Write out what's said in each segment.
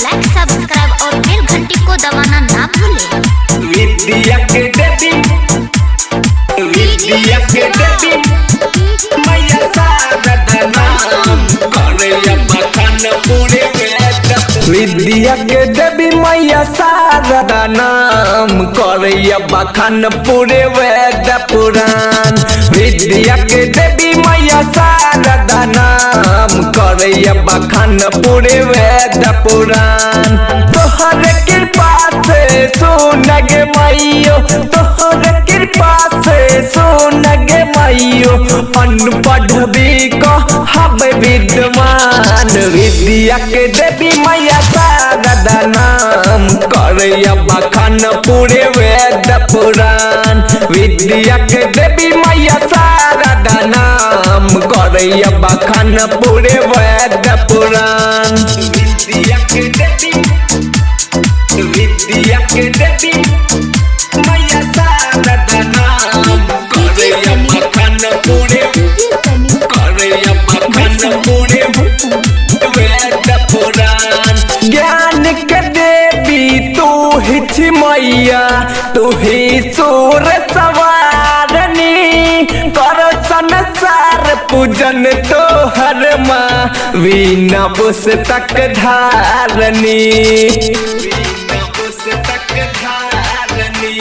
लाइक subscribe और बेल घंटी को दबाना ना भूलें। विद्या के देवी मैया सादा नाम करे बखान पूरे वेद। विद्या के देवी मैया सादा नाम करे बखान पूरे वेद पुराण। विद्या के देवी मैया सादा नाम करे बखान पूरे वेद पुराण। तोहर कृपा से सुनगे मैयो, तोहर कृपा से सुनगे मैयो, अनपढ़ भी कहबे विद्वान। विद्या के देवी मैया सादा नाम करे बखान पूरे वेद पुराण। विद्या के देवी मैया सादा नाम करे बखान पूरे वेद पुराण। विद्या के देवी मैया सादा नाम करे बखान पूरे वेद पुराण। ज्ञान के देवी तू ही छी मैया, तू ही सूर सवारनी। कर संसार पूजन तोहर माँ, वीणा पुस्तक धारनी। वीणा पुस्तक धारनी,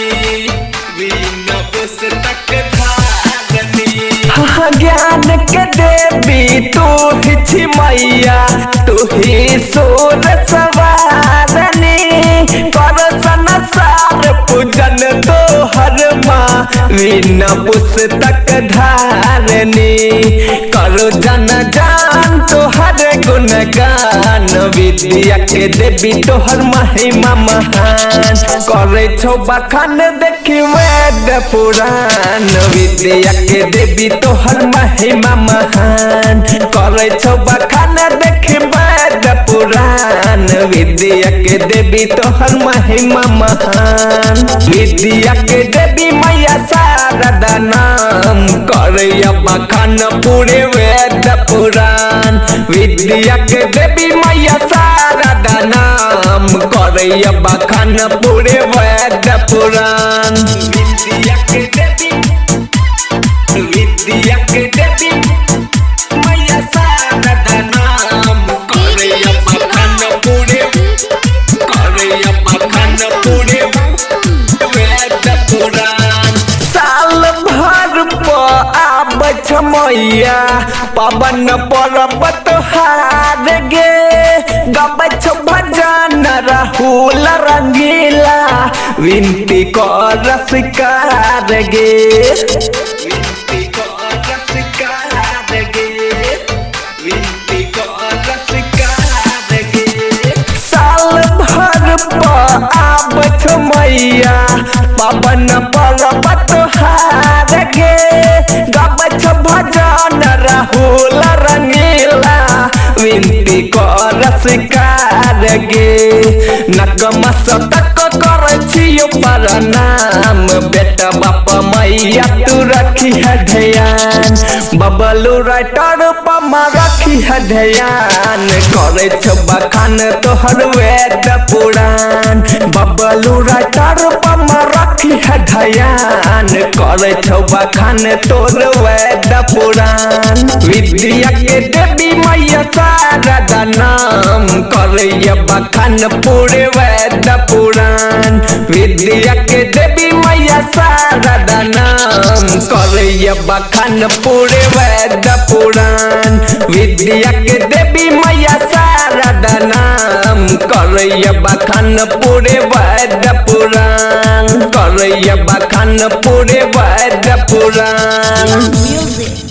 वीणा पुस्तक धारनी। ज्ञान के देवी तू ही छी मैया, तू ही सूर सवारनी। कर संसार पूजन तोहर माँ, वीणा पुस्तक धारनी। करो जन जान तोहर गुणगान, विद्या के देवी तोहर महिमा महान। करे छो बखान देखी वेद पुराण, विद्या के देवी तोहर महिमा महान। करे छो बखान देखी वेद पुराण, विद्या के देवी तोहर महिमा महान। विद्या के देवी मैया सादा नाम करे बखान पूरे वेद पुराण। विद्या के देवी मैया सादा नाम करे बखान पूरे वेद पुराण। विद्या के देवी मैया सादा नाम करे बखान पूरे वेद पुराण। साल भर पर आबै छ मैया, पवन पर्वत हार गे। गबै छ भजन राहुल रंगीला, विनती कर शिकार गे। विनती कर शिकार गे, विनती कर शिकार गे। साल भर पर आबै छ मैया, पवन पर्वत हार गे। गबै छ भजन राहुल रंगीला, विनती कर शिकार गे। नतमस्तक करै छियो प्रणाम, बेटा बाप मैया तू रखी है ध्यान। बबलू राइटर पमा रखी है ध्यान, करे छ बखान तोहर वेद पुराण। बबलू राइटर पमा रखी है ध्यान, करे छ बखान तोर वेद पुराण। विद्या के देवी मैया सादा नाम करे बखान पूरे वेद पुराण। विद्या के देवी मैया सादा नाम करे बखान पूरे वेद पुराण। विद्या के देवी मैया सादा नाम करे बखान पूरे वेद पुराण, करे बखान पूरे वेद पुराण। म्यूजिक